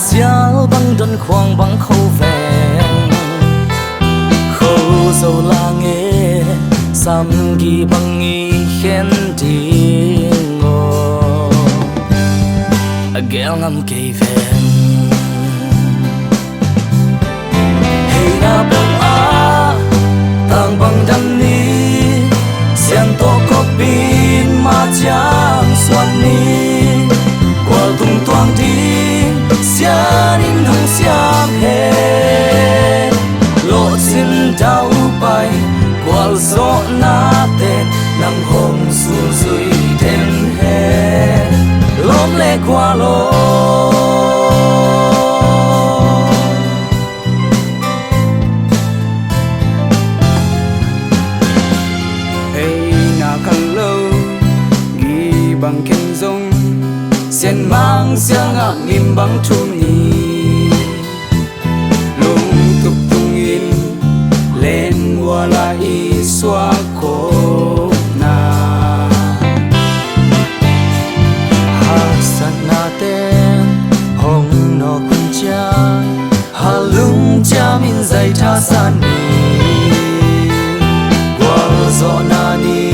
xiao băng đơn khoang băng khâu vẹn khâu dầu la nghe sam gi băng nghi khen tiếng ngô ghé ngắm cây ven hey na bông á tang băng đâm ni xian to có pin mà chẳng xoan ni qua tung toang đi xian in hồng xiam he lộ xin đau bay qua gió na tên nắng hồng xuống dưới đêm hè lốm lê qua lối hey na khăn lâu ghi bằng khen rong xiên mang xiang ngạc nghiêm băng thu nhì lung tục tung in lên mùa lại xóa khổ na hạc sat na tên hồng nọ kun cha hà lung cha min dây tha san ni qua gió na ni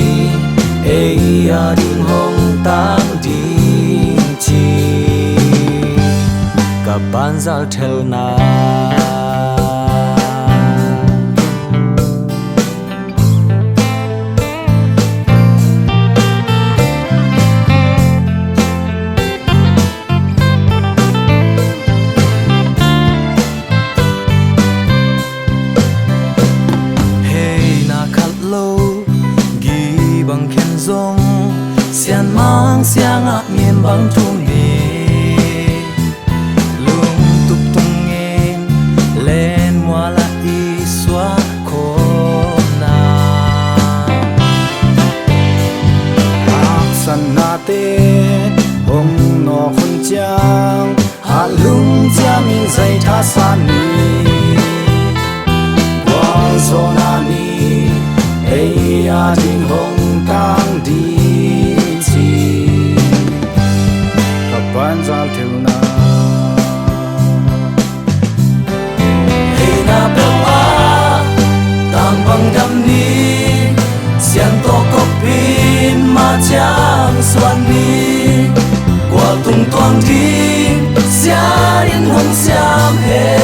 ei a ding hồng tang ding chi cả ban zal theo na bằng khen rong xian mang xiang ngạc nhiên băng thu nề lung tục tung em lên hoa lại xóa khổ na hạc san na te hồng nọ khôn chang hà lung cha min dây tha san ni quang gió na ni ei a ding hồng tang đi chi ban zal theo na hey na bông á tang băng đâm ni xian to có pin mà chẳng xoan ni qua tung toang đi xian in hồng xiam he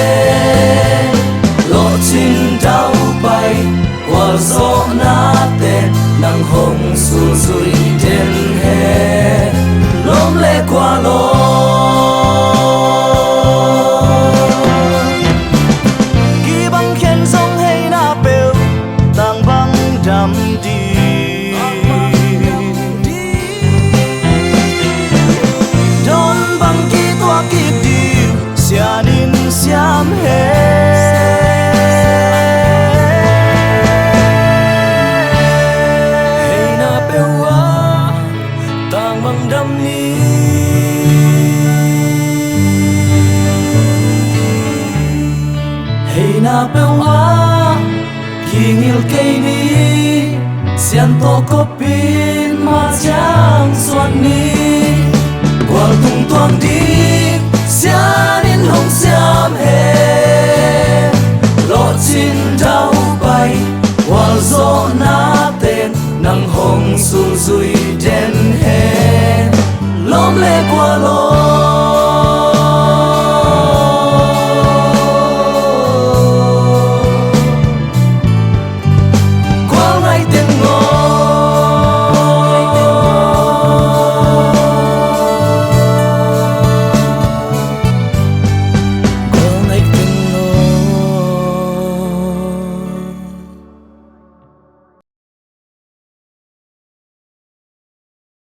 lộ trình đau bay qua gió na tên nắng hồng xuống dưới đêm hè lốm lê qua lối ghi băng khen sông hay na bèo tang băng đắm đi đón băng kí toa kịp đi xian in xiam he đâm ni hey na bông á kỳ nghil cây ni xian to có pin mà chẳng xoan ni